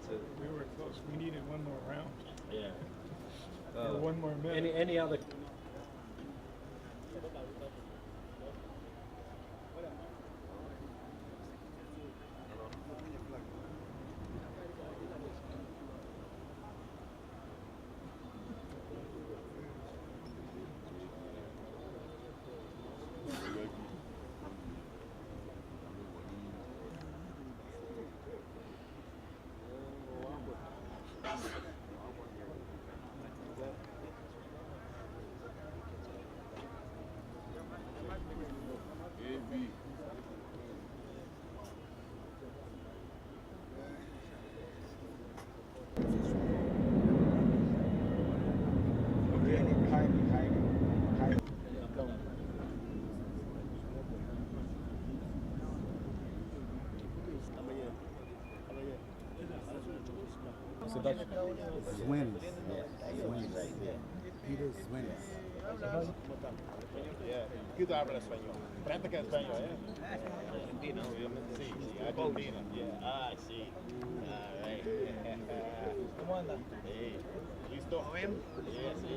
to. We were close. We needed one more round. Yeah. Or one more minute. Any other? Zwins. Peter Zwins. Poquito habla español. Practica español, ¿eh? Argentina, obviamente. Sí, sí, Argentina. Yeah. Ah, sí. Ah, right. ¿Cómo anda? Sí. ¿Listo? ¿Todo bien? Sí, sí.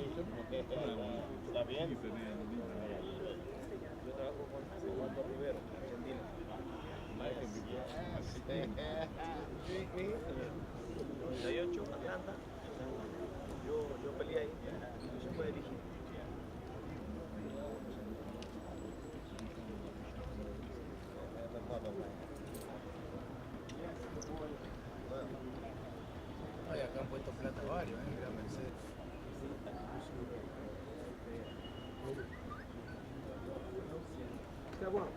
¿Está bien? Yo trabajo con Juan Rivero, Argentina. Sí. 98, Atlanta. Yo peleé ahí. Yo fue dirigir. Ay, acá han puesto plata varios, mira Mercedes. Está bueno.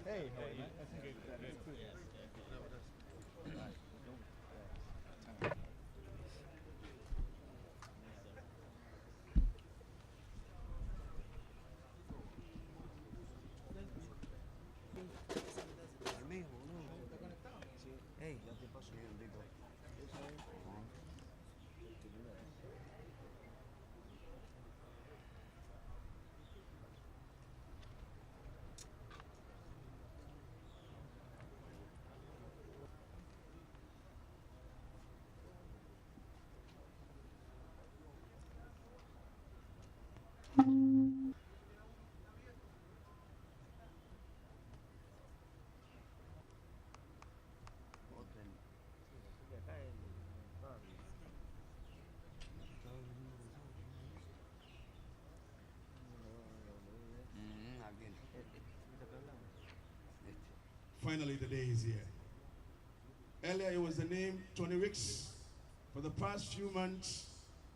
Hey, Hey. Finally, the day is here. Earlier, it was the name Tony Ricks. For the past few months,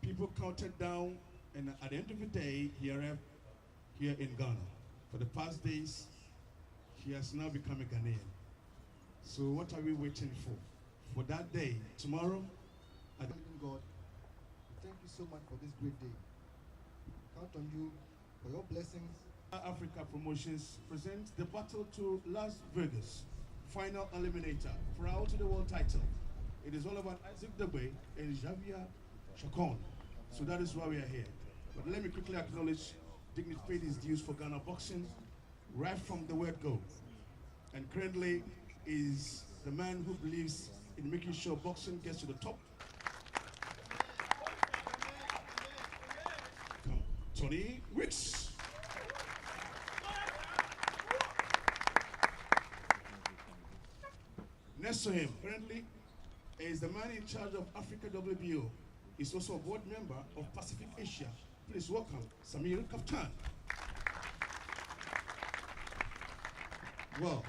people counted down, and at the end of the day, he arrived here in Ghana. For the past days, he has now become a Ghanaian. So what are we waiting for? For that day, tomorrow, God, thank you so much for this great day. Count on you for your blessings. Africa Promotions presents the Battle to Las Vegas, final eliminator for our to the world title. It is all about Dogboe and Javier Chacon. So that is why we are here. But let me quickly acknowledge dignity paid his dues for Ghana boxing right from the word go. And currently is the man who believes in making sure boxing gets to the top. Tony Ricks. Next to him, currently, is the man in charge of Africa WBO. He's also a board member of Pacific Asia. Please welcome Samir Kaftan. Well,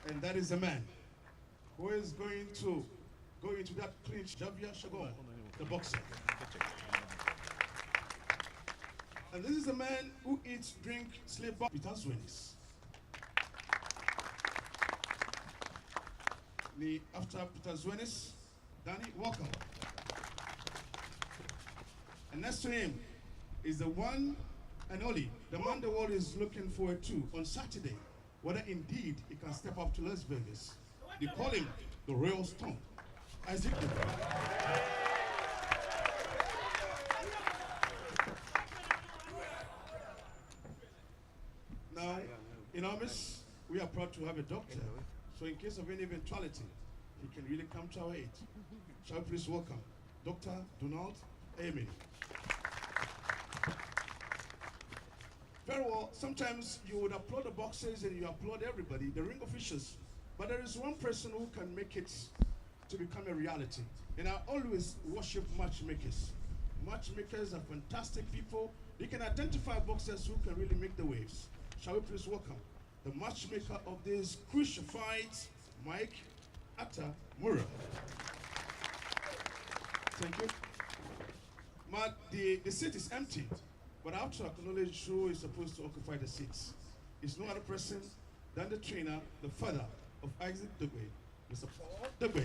and that is the man who is going to go into that clinch, Javier Chacon, the boxer. And this is the man who eats, drink, sleep, Peter Zwins. After Peter Zwins, Danny, welcome. And next to him is the one and only, the man the world is looking forward to on Saturday, whether indeed he can step up to Las Vegas. They call him the Royal Stone. Isaac Dugbe. Now, in our midst, we are proud to have a doctor. So in case of any eventuality, he can really come to our aid. Shall we please welcome Dr. Donald Amen. Very well, sometimes you would applaud the boxers and you applaud everybody, the ring officials. But there is one person who can make it to become a reality. And I always worship matchmakers. Matchmakers are fantastic people. They can identify boxers who can really make the waves. Shall we please welcome the matchmaker of this crucial fight, Mike Atamura. Thank you. The seat is empty, but I have to acknowledge who is supposed to occupy the seats. It's no other person than the trainer, the father of Isaac Dugbe, Mr. Paul Dugbe.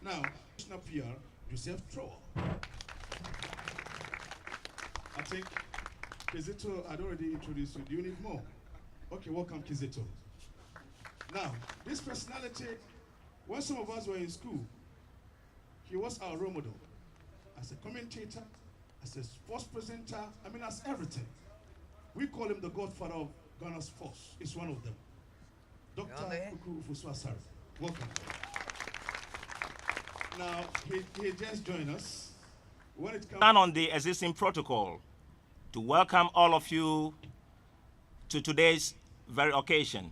Now, National PR, Joseph Troll. I think Kizito had already introduced you. Do you need more? Okay, welcome Kizito. Now, this personality, when some of us were in school, he was our role model. As a commentator, as a sports presenter, as everything. We call him the godfather of Ghana's sports. It's one of them. Dr. Kuku Ufuswasari. Welcome. Now, he just joined us. When it comes on the existing protocol to welcome all of you to today's very occasion.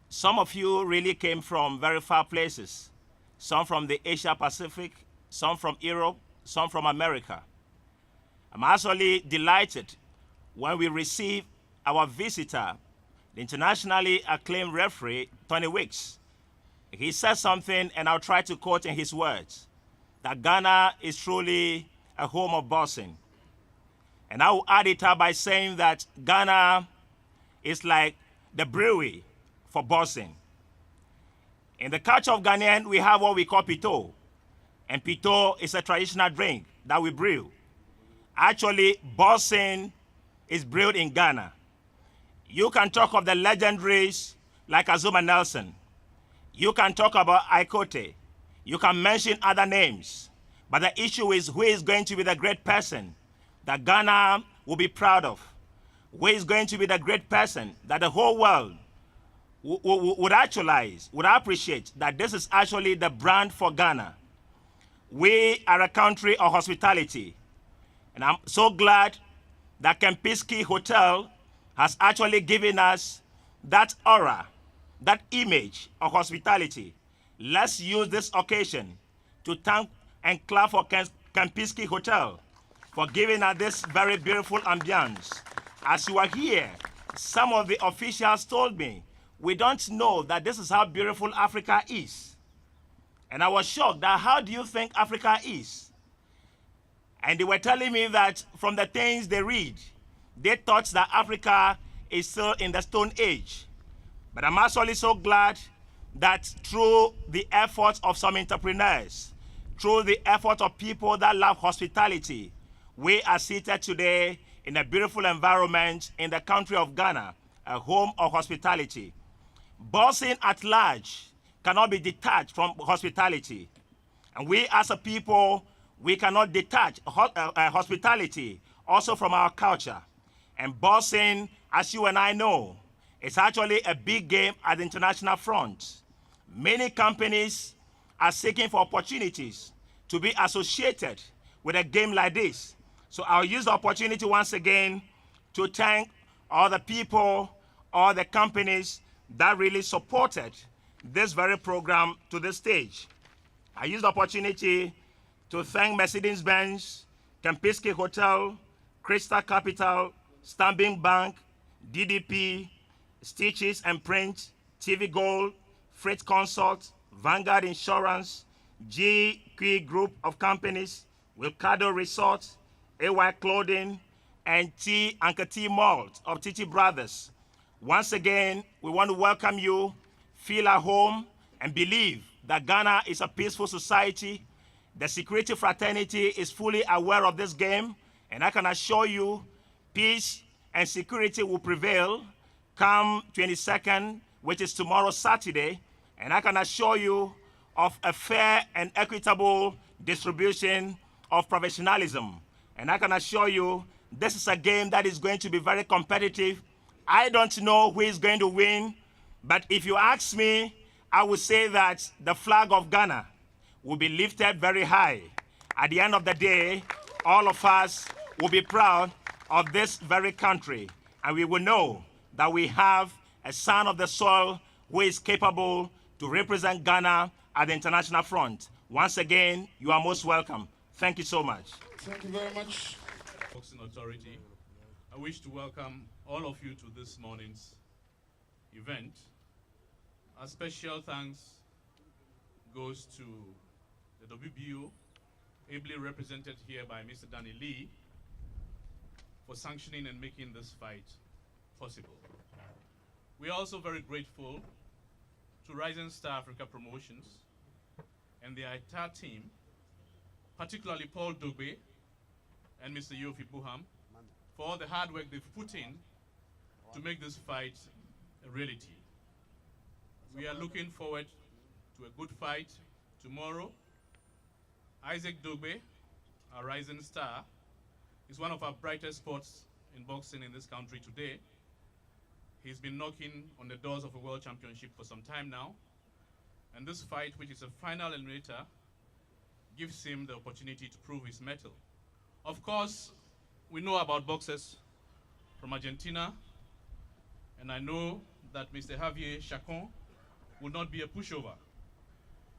Some of you really came from very far places. Some from the Asia Pacific, some from Europe, some from America. I'm actually delighted when we receive our visitor, the internationally acclaimed referee, Tony Wicks. He said something, and I'll try to quote in his words, that Ghana is truly a home of boxing. And I will add it up by saying that Ghana is like the brewery for boxing. In the culture of Ghanaian, we have what we call pito. And pito is a traditional drink that we brew. Actually, boxing is brewed in Ghana. You can talk of the legendaries like Azuma Nelson. You can talk about Ikote. You can mention other names. But the issue is who is going to be the great person that Ghana will be proud of? Who is going to be the great person that the whole world would actualize, would appreciate that this is actually the brand for Ghana? We are a country of hospitality. And I'm so glad that Kempinski Hotel has actually given us that aura, that image of hospitality. Let's use this occasion to thank and clap for Kempinski Hotel for giving us this very beautiful ambience. As you are here, some of the officials told me, we don't know that this is how beautiful Africa is. And I was shocked that how do you think Africa is? And they were telling me that from the things they read, they thought that Africa is still in the Stone Age. But I'm actually so glad that through the efforts of some entrepreneurs, through the efforts of people that love hospitality, we are seated today in a beautiful environment in the country of Ghana, a home of hospitality. Boxing at large cannot be detached from hospitality. And we as a people, we cannot detach hospitality also from our culture. And boxing, as you and I know, is actually a big game at the international front. Many companies are seeking for opportunities to be associated with a game like this. So I'll use the opportunity once again to thank all the people, all the companies that really supported this very program to this stage. I use the opportunity to thank Mercedes-Benz, Kempinski Hotel, Crystal Capital, Stanbic Bank, DDP, Stitches and Print, TV Gold, Freight Consult, Vanguard Insurance, GQ Group of Companies, Wilcado Resort, AY Clothing, and Uncle T Malt of TT Brothers. Once again, we want to welcome you, feel at home, and believe that Ghana is a peaceful society. The security fraternity is fully aware of this game, and I can assure you, peace and security will prevail come 22nd which is tomorrow, Saturday, and I can assure you of a fair and equitable distribution of professionalism. And I can assure you this is a game that is going to be very competitive. I don't know who is going to win, but if you ask me, I would say that the flag of Ghana will be lifted very high. At the end of the day, all of us will be proud of this very country, and we will know that we have a son of the soil who is capable to represent Ghana at the international front. Once again, you are most welcome. Thank you so much. Thank you very much. Boxing Authority. I wish to welcome all of you to this morning's event. A special thanks goes to the WBO, ably represented here by Mr. Danny Lee, for sanctioning and making this fight possible. We are also very grateful to Rising Star Africa Promotions and their entire team, particularly Paul Dogboe and Mr. Yofi Buham, for all the hard work they've put in to make this fight a reality. We are looking forward to a good fight tomorrow. Isaac Dogboe, our rising star, is one of our brightest spots in boxing in this country today. He's been knocking on the doors of a world championship for some time now. And this fight, which is a final eliminator, gives him the opportunity to prove his mettle. Of course, we know about boxers from Argentina, and I know that Mr. Javier Chacon will not be a pushover.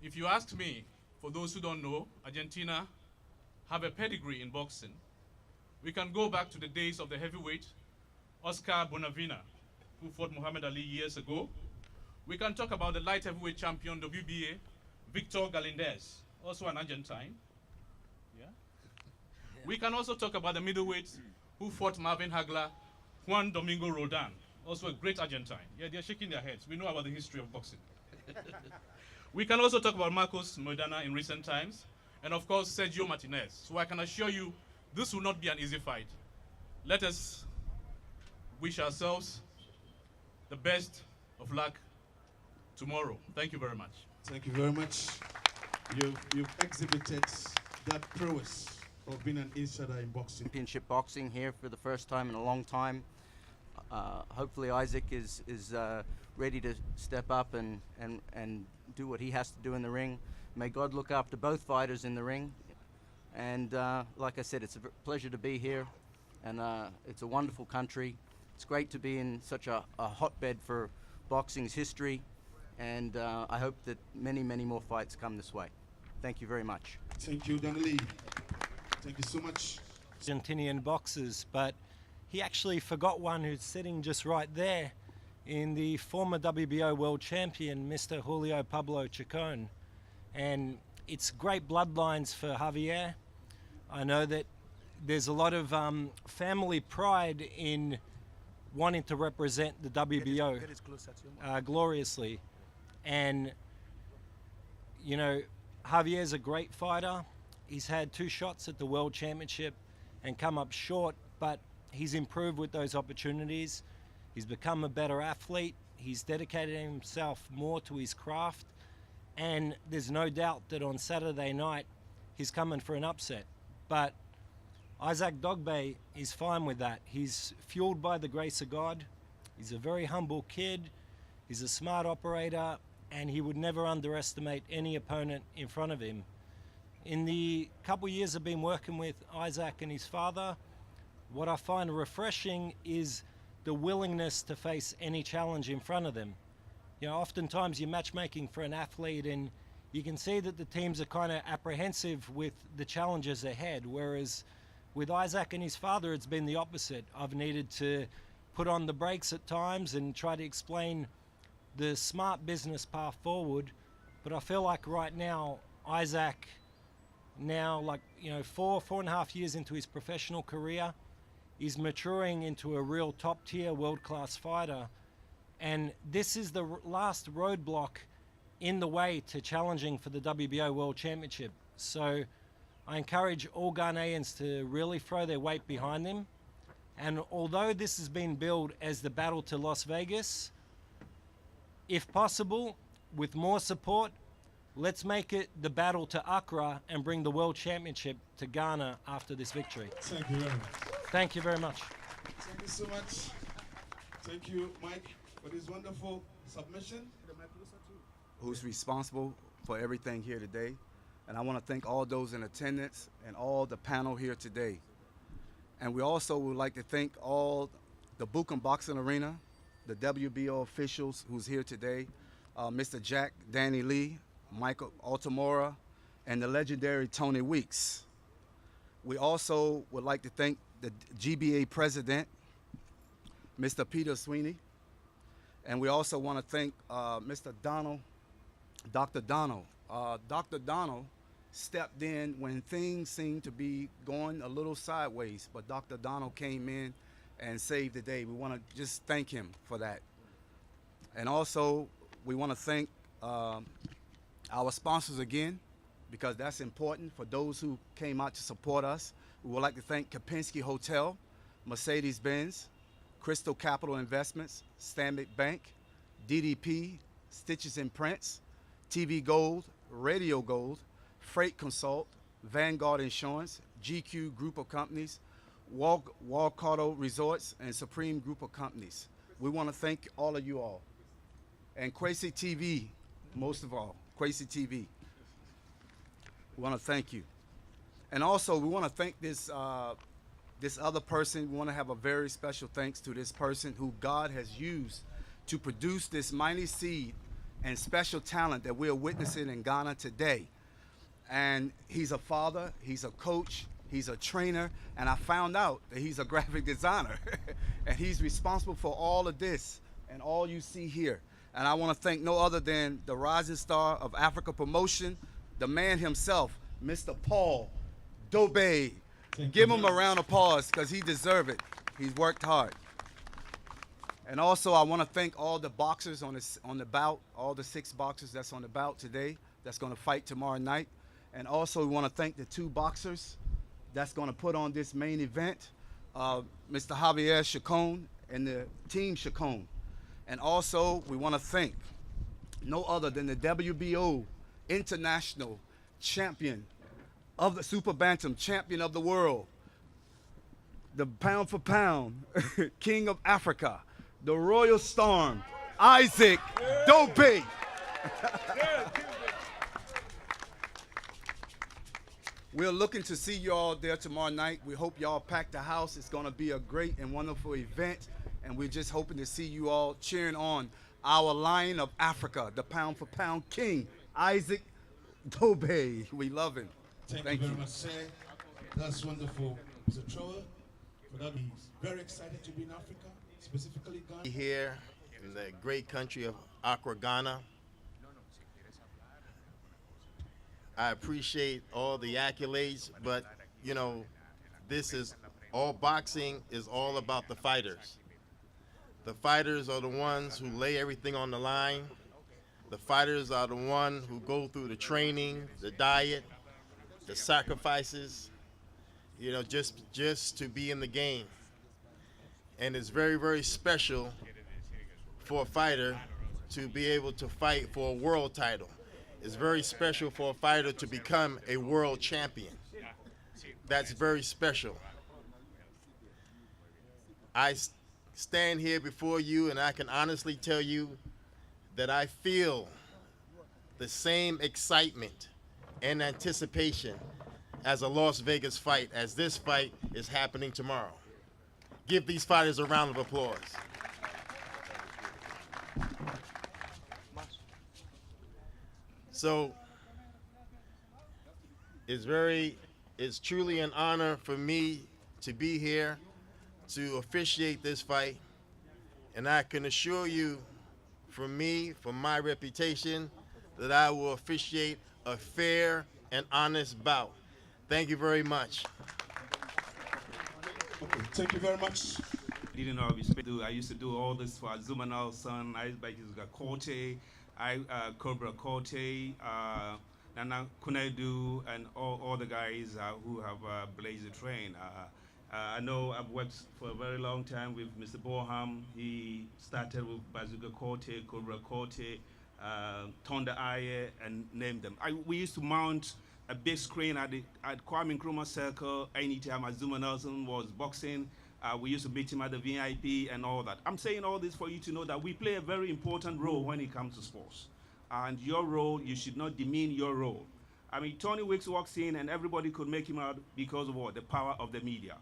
If you ask me, for those who don't know, Argentina have a pedigree in boxing. We can go back to the days of the heavyweight, Oscar Bonavena, who fought Muhammad Ali years ago. We can talk about the light heavyweight champion, WBA, Victor Galindez, also an Argentine. Yeah? We can also talk about the middleweights who fought Marvin Hagler, Juan Domingo Roldan, also a great Argentine. Yeah, they're shaking their heads. We know about the history of boxing. We can also talk about Marcos Maidana in recent times, and of course, Sergio Martinez. So I can assure you, this will not be an easy fight. Let us wish ourselves the best of luck tomorrow. Thank you very much. Thank you very much. You've exhibited that prowess of being an insider in boxing. Championship boxing here for the first time in a long time. Hopefully Isaac is ready to step up and do what he has to do in the ring. May God look after both fighters in the ring. And like I said, it's a pleasure to be here, and it's a wonderful country. It's great to be in such a hotbed for boxing's history, and I hope that many, many more fights come this way. Thank you very much. Thank you, Danny Lee. Thank you so much. Argentinian boxers, but he actually forgot one who's sitting just right there in the former WBO world champion, Mr. Julio Pablo Chacon. And it's great bloodlines for Javier. I know that there's a lot of family pride in wanting to represent the WBO gloriously. And, you know, Javier's a great fighter. He's had 2 shots at the World Championship and come up short, but he's improved with those opportunities. He's become a better athlete. He's dedicated himself more to his craft. And there's no doubt that on Saturday night, he's coming for an upset. But Isaac Dogboe is fine with that. He's fueled by the grace of God. He's a very humble kid. He's a smart operator, and he would never underestimate any opponent in front of him. In the couple years I've been working with Isaac and his father, what I find refreshing is the willingness to face any challenge in front of them. You know, oftentimes you're matchmaking for an athlete and you can see that the teams are kind of apprehensive with the challenges ahead, whereas with Isaac and his father, it's been the opposite. I've needed to put on the brakes at times and try to explain the smart business path forward. But I feel like right now, Isaac, now like, you know, 4.5 years into his professional career, is maturing into a real top tier world class fighter. And this is the last roadblock in the way to challenging for the WBO World Championship. So I encourage all Ghanaians to really throw their weight behind them. And although this has been billed as the battle to Las Vegas, If possible, with more support, let's make it the battle to Accra and bring the World Championship to Ghana after this victory. Thank you very much. Thank you very much. Thank you so much. Thank you, Mike, for this wonderful submission. Who's responsible for everything here today. And I want to thank all those in attendance and all the panel here today. And we also would like to thank all the Buchan Boxing Arena, the WBO officials who's here today, Mr. Jack Danny Lee, Michael Altamora, and the legendary Tony Weeks. We also would like to thank the GBA president, Mr. Peter Sweeney. And we also want to thank Mr. Donald, Dr. Donald. Dr. Donald stepped in when things seemed to be going a little sideways, but Dr. Donald came in and saved the day. We want to just thank him for that. And also, we want to thank our sponsors again, because that's important for those who came out to support us. We would like to thank Kapinski Hotel, Mercedes-Benz, Crystal Capital Investments, Stanbic Bank, DDP, Stitches and Prints, TV Gold, Radio Gold, Freight Consult, Vanguard Insurance, GQ Group of Companies, Walcardo Resorts, and Supreme Group of Companies. We want to thank all of you all. And Kwesi TV, most of all, Kwesi TV. We want to thank you. And also, we want to thank this other person. We want to have a very special thanks to this person who God has used to produce this mighty seed and special talent that we're witnessing in Ghana today. And he's a father, he's a coach, he's a trainer, and I found out that he's a graphic designer. And he's responsible for all of this and all you see here. And I want to thank no other than the rising star of Africa Promotion, the man himself, Mr. Paul Dogboe. Give him a round of applause because he deserves it. He's worked hard. And also, I want to thank all the boxers on the bout, all the 6 boxers that's on the bout today, that's going to fight tomorrow night. And also, we want to thank the 2 boxers that's going to put on this main event, Mr. Javier Chacon and the team Chacon. And also, we want to thank no other than the WBO International Champion of the Super Bantam, Champion of the World, the pound for pound, King of Africa, the Royal Storm, Isaac Dogboe. We're looking to see you all there tomorrow night. We hope y'all pack the house. It's going to be a great and wonderful event. And we're just hoping to see you all cheering on our Lion of Africa, the pound for pound king, Isaac Dogboe. We love him. Thank you very much, sir. That's wonderful. Mr. Trower, for that, he's very excited to be in Africa, specifically Ghana. Here in the great country of Accra, Ghana. I appreciate all the accolades, but you know, all boxing is all about the fighters. The fighters are the ones who lay everything on the line. The fighters are the ones who go through the training, the diet, the sacrifices, you know, just to be in the game. And it's very, very special for a fighter to be able to fight for a world title. It's very special for a fighter to become a world champion. That's very special. I stand here before you and I can honestly tell you that I feel the same excitement and anticipation as a Las Vegas fight, as this fight is happening tomorrow. Give these fighters a round of applause. So it's truly an honor for me to be here to officiate this fight, and I can assure you, from my reputation, that I will officiate a fair and honest bout. Thank you very much. Okay, thank you very much. Didn't know I used to do all this for Zumanal's son, Kote, Cobra Kote, Nana Kunaidu, and all the guys who have blazed the train. I know I've worked for a very long time with Mr. Boham. He started with Bazooka Corte, Cobra Corte, Tonda Aye, and named them. We used to mount a big screen at Kwame Nkrumah Circle anytime Azuma Nelson was boxing. We used to meet him at the VIP and all that. I'm saying all this for you to know that we play a very important role when it comes to sports. And your role, you should not demean your role. I mean, Tony Wicks walks in and everybody could make him out because of what? The power of the media.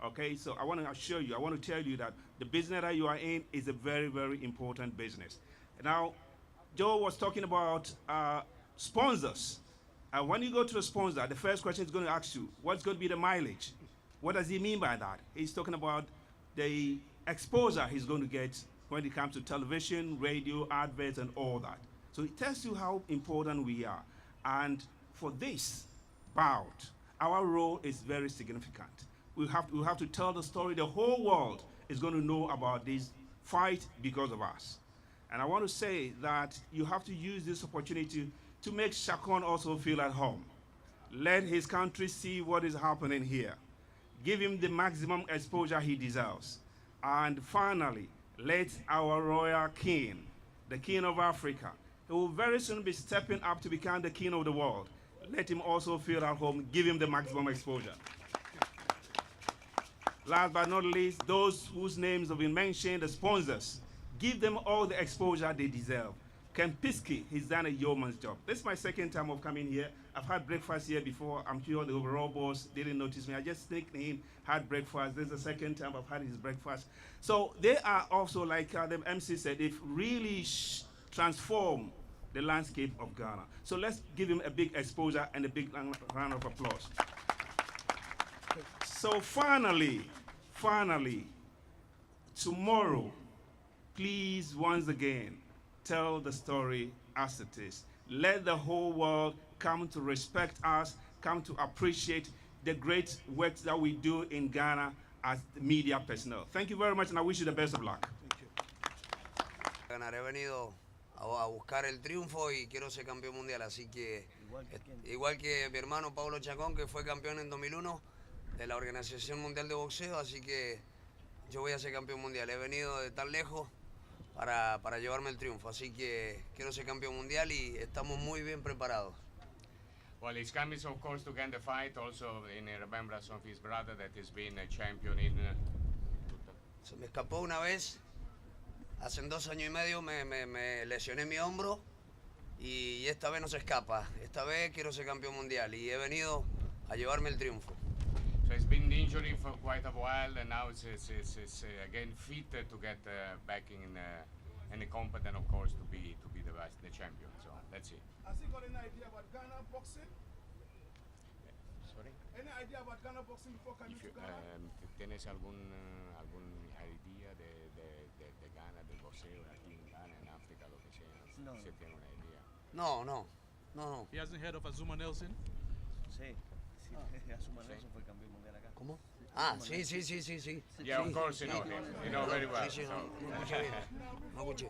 Okay, so I want to assure you, I want to tell you that the business that you are in is a very, very important business. Now, Joe was talking about sponsors. When you go to a sponsor, the first question is going to ask you, what's going to be the mileage? What does he mean by that? He's talking about the exposure he's going to get when it comes to television, radio, adverts, and all that. So it tells you how important we are. And for this bout, our role is very significant. We have to tell the story. The whole world is going to know about this fight because of us. And I want to say that you have to use this opportunity to make Chacon also feel at home. Let his country see what is happening here. Give him the maximum exposure he deserves. And finally, let our royal king, the king of Africa, who will very soon be stepping up to become the king of the world, let him also feel at home. Give him the maximum exposure. Last but not least, those whose names have been mentioned, the sponsors, give them all the exposure they deserve. Ken Pisky, he's done a yeoman's job. This is my second time of coming here. I've had breakfast here before. I'm sure the overall boss didn't notice me. I just sneaked in, had breakfast. This is the second time I've had his breakfast. So they are also, like the MC said, they've really transformed the landscape of Ghana. So let's give him a big exposure and a big round of applause. So finally, tomorrow, please once again, tell the story as it is. Let the whole world come to respect us, come to appreciate the great work that we do in Ghana as the media personnel. Thank you very much, and I wish you the best of luck. Thank you. He venido a buscar el triunfo y quiero ser campeón mundial, así que igual que mi hermano Paulo Chacón, que fue campeón en 2001 de la Organización Mundial de Boxeo, así que yo voy a ser campeón mundial. He venido de tan lejos para llevarme el triunfo, así que quiero ser campeón mundial y estamos muy bien preparados. Well, he's coming, of course, to get the fight, also in remembrance of his brother that has been a champion in... Se me escapó una vez, hace 2 años y medio me lesioné mi hombro y esta vez no se escapa. Esta vez quiero ser campeón mundial y he venido a llevarme el triunfo. So he's been injured for quite a while, and now it's again fit to get back in the competent, of course, to be the champion. So let's see. Has he got any idea about Ghana boxing? Sorry? Any idea about Ghana boxing before coming to Ghana? ¿Tienes algún idea de Ghana, del boxeo aquí en Ghana, en África, lo que sea? No. ¿Se tiene una idea? No. He hasn't heard of Azuma Nelson? Sí. Azuma Nelson fue campeón mundial acá. ¿Cómo? Ah, sí. Yeah, of course you know him. You know very well. Sí, So. no escuché bien. No escuché.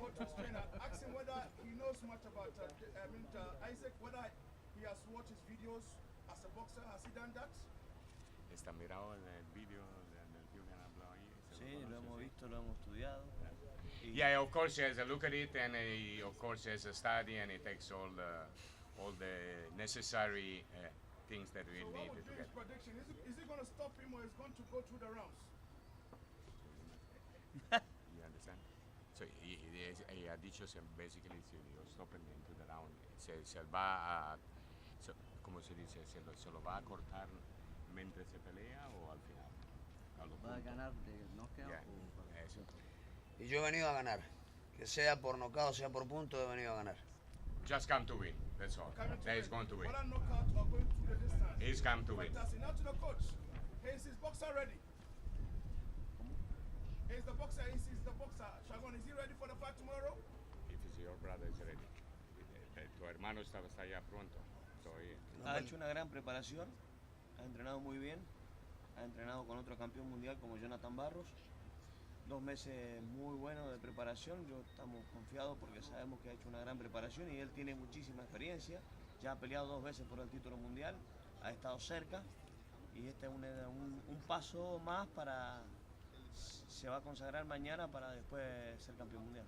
Ask him whether he knows much about Isaac, whether he has watched his videos as a boxer. Has he done that? ¿Está mirado en el vídeo del tío que han hablado ahí? Sí, lo hemos visto, lo hemos estudiado. Yeah, of course he has a look at it, and he, of course, has a study, and he takes all the necessary things that we need to get. Prediction? Is he going to stop him or is going to go through the rounds? You understand? So he ha dicho basically si lo stoppen into the round, se va a, ¿cómo se dice? Se lo va a cortar mientras se pelea o al final. ¿Va a ganar de knockout? Yeah, eso. Y yo he venido a ganar. Que sea por knockout, sea por punto, he venido a ganar. Just come to win. That's all. That is going to win. Whether knockout or going through the distance. He's come to win. Fantastic. Now to the coach. Is his boxer ready? Is the boxer Chacon, is he ready for the fight tomorrow? If your brother is ready. Tu hermano está ya pronto. Ha hecho una gran preparación, ha entrenado muy bien, ha entrenado con otro campeón mundial como Jonathan Barros. 2 meses muy buenos de preparación, yo estamos confiados porque sabemos que ha hecho una gran preparación y él tiene muchísima experiencia, ya ha peleado 2 veces por el título mundial, ha estado cerca y este es un paso más para se va a consagrar mañana para después ser campeón mundial.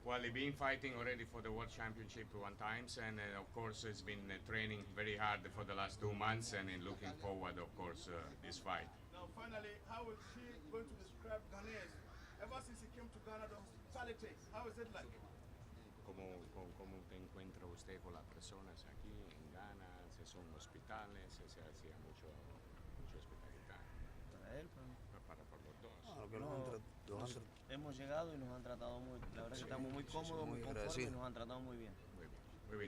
Well, he's been fighting already for the World Championship one times, and of course he's been training very hard for the last 2 months, and looking forward, of course, this fight. Now, finally, how is he going to describe Ghanaians ever since he came to Ghana, the hospitality? How is it like? ¿Cómo te encuentra usted con las personas aquí en Ghana? ¿Se son hospitales? ¿Se hacía mucho hospitalidad? Para él, para los dos. Hemos llegado y nos han tratado muy, la verdad que estamos muy cómodos, muy conformes y nos han tratado muy bien.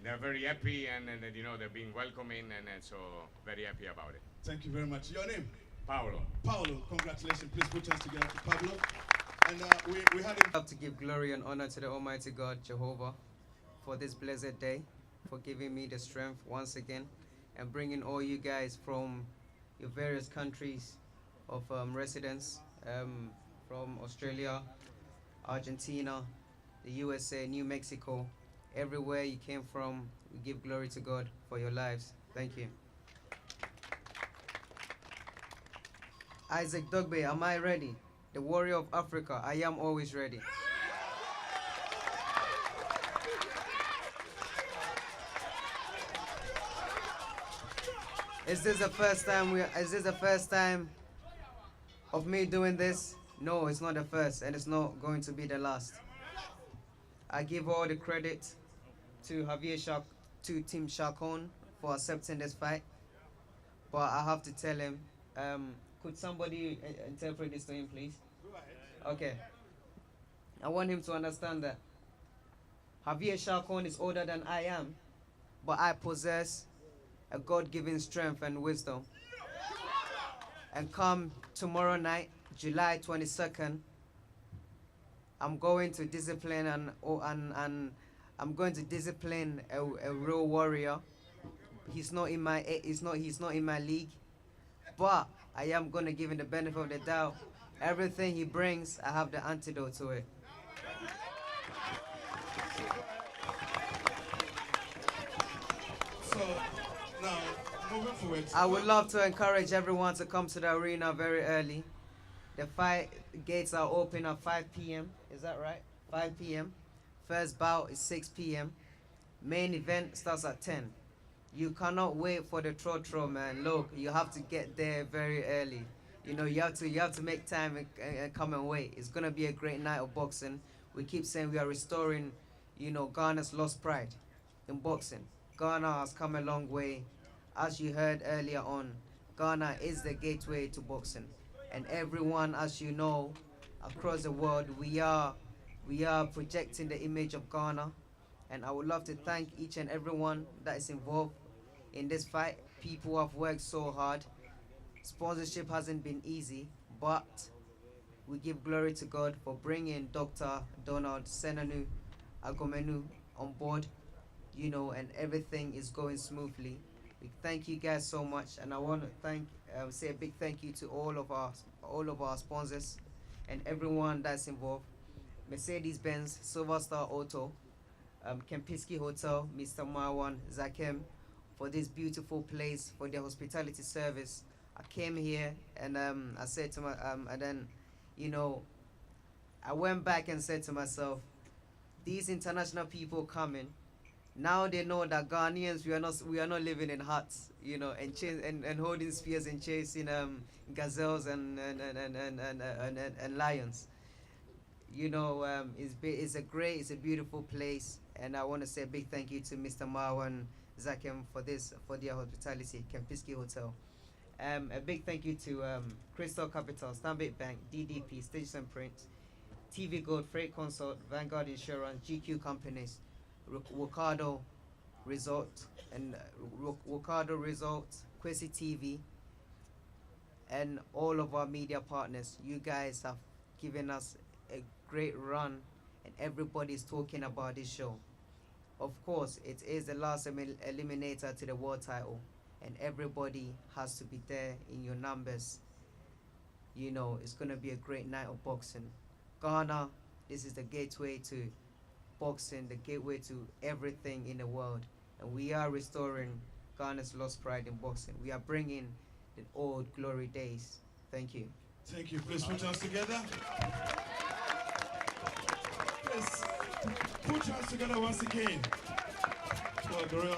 They're very happy, and you know, they've been welcoming, and so very happy about it. Thank you very much. Your name? Paulo. Paulo, congratulations. Please put hands together to Pablo. And we had have to give glory and honor to the Almighty God, Jehovah, for this blessed day, for giving me the strength once again, and bringing all you guys from your various countries of residence, from Australia, Argentina, the USA, New Mexico, everywhere you came from. We give glory to God for your lives. Thank you. Isaac Dogboe, am I ready? The warrior of Africa, I am always ready. Is this the first time of me doing this? No, it's not the first, and it's not going to be the last. I give all the credit to to Team Chacon for accepting this fight. But I have to tell him, could somebody interpret this to him, please? Okay. I want him to understand that Javier Chacon is older than I am, but I possess a God-given strength and wisdom. And come tomorrow night, July 22nd, I'm going to discipline and I'm going to discipline a real warrior. He's not in my league, but I am going to give him the benefit of the doubt. Everything he brings, I have the antidote to it. So now, moving forward. I would love to encourage everyone to come to the arena very early. The fight gates are open at 5 p.m. Is that right? 5 p.m. First bout is 6 p.m. Main event starts at 10. You cannot wait for the trot, man. Look, you have to get there very early. You know, you have to make time and come and wait. It's gonna be a great night of boxing. We keep saying we are restoring, you know, Ghana's lost pride in boxing. Ghana has come a long way. As you heard earlier on, Ghana is the gateway to boxing. And everyone, as you know, across the world, we are projecting the image of Ghana. And I would love to thank each and everyone that is involved in this fight. People have worked so hard. Sponsorship hasn't been easy, but we give glory to God for bringing Dr. Donald Senanu Agomenu on board, you know, and everything is going smoothly. We thank you guys so much, and I want to say a big thank you to all of our sponsors and everyone that's involved. Mercedes-Benz, Silver Star Auto, Kempinski Hotel, Mr. Marwan Zakem, for this beautiful place, for their hospitality service. I came here and I said to my and then, you know, I went back and said to myself, these international people coming, now they know that Ghanaians we are not living in huts, you know, and holding spears and chasing gazelles and lions. You know, it's a beautiful place, and I want to say a big thank you to Mr. Marwan Zakem for their hospitality, Kempinski Hotel. A big thank you to Crystal Capital, Stanbic Bank, DDP, Stages and Print, TV Gold, Freight Consult, Vanguard Insurance, GQ Companies, Wakado Resort, and Kwesi TV, and all of our media partners. You guys have given us a great run, and everybody's talking about this show. Of course, it is the last eliminator to the world title, and everybody has to be there in your numbers. You know, it's going to be a great night of boxing. Ghana, this is the gateway to boxing, the gateway to everything in the world. And we are restoring Ghana's lost pride in boxing. We are bringing the old glory days. Thank you. Thank you. Please put your hands together. Please put your hands together once again for the Royal.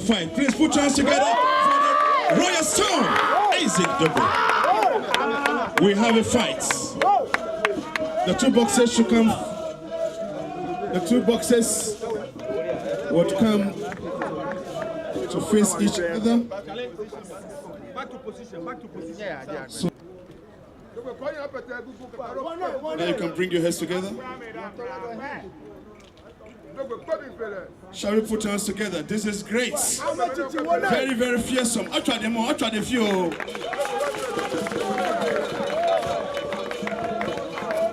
Fight. Please put your hands together for the Royal Stone, Isaac Dogboe. We have a fight. The two boxers should come. The two boxers would come to face each other. Back to position. Back to position. So, now you can bring your heads together. Shall we put hands together? This is great. Very, very fearsome. I try them all. I try the few.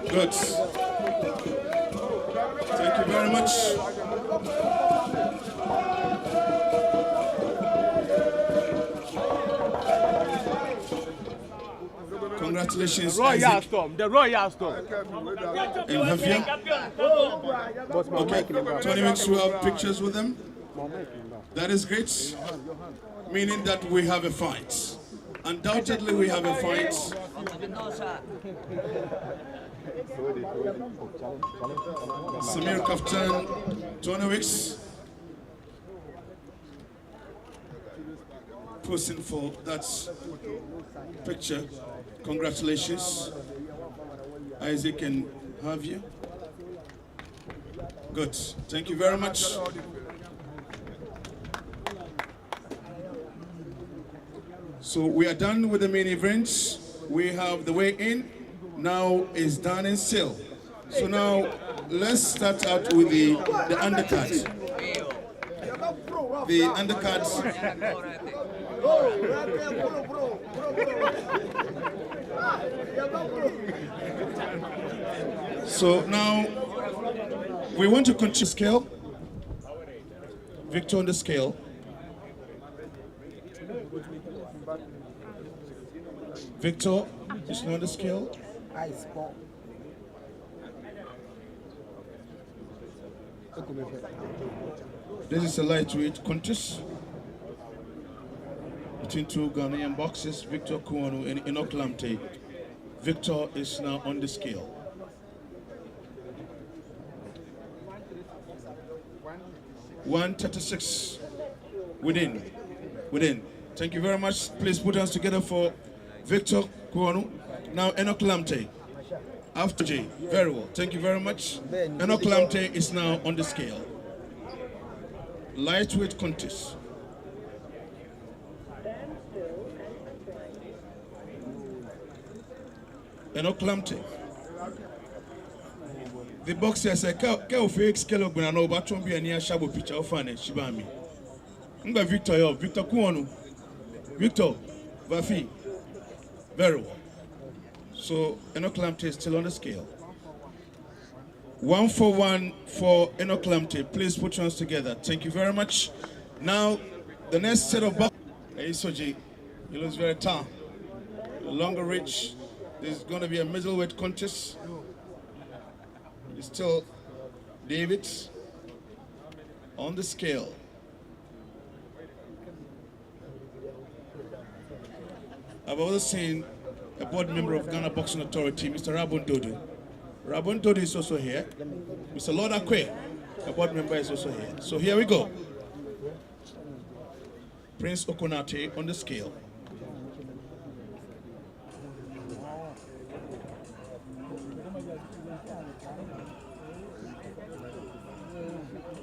Good. Thank you very much. Congratulations, Isaac. The Royal Storm. And Javier. Okay, 20 minutes to have pictures with them. That is great. Meaning that we have a fight. Undoubtedly, we have a fight. Samir Kaftan, 20 weeks. Posing for that picture. Congratulations, Isaac and Javier. Good. Thank you very much. So we are done with the main events. We have the way in. Now is done and still. So now let's start out with the undercard. The undercard. So now we want to continue scale. Victor on the scale. Victor is not on the scale. This is a lightweight contest between two Ghanaian boxers, Victor Kuanu and Enoch Lamte. Victor is now on the scale. (136) Within. Thank you very much. Please put hands together for Victor Kuonu. Now Enoch Lamte. After J. Very well. Thank you very much. Enoch Lamte is now on the scale. Lightweight contest. Enoch Lamte. The boxer said, "Can fake scale up when I know about Trump and near Shabo picture of Fane Shibami." Nga Victor, Victor Kuonu. Victor, Vafi. Very well. So Enoch Lamte is still on the scale. 1-for-1 for Enoch Lamte. Please put your hands together. Thank you very much. Now, the next set of boxers. Hey, Soji, he looks very tall. Longer reach. This is going to be a middleweight contest. It's still David on the scale. I've also seen a board member of Ghana Boxing Authority, Mr. Rabon Dodo. Rabon Dodo is also here. Mr. Lord Akwe, a board member, is also here. So here we go. Prince Okonate on the scale.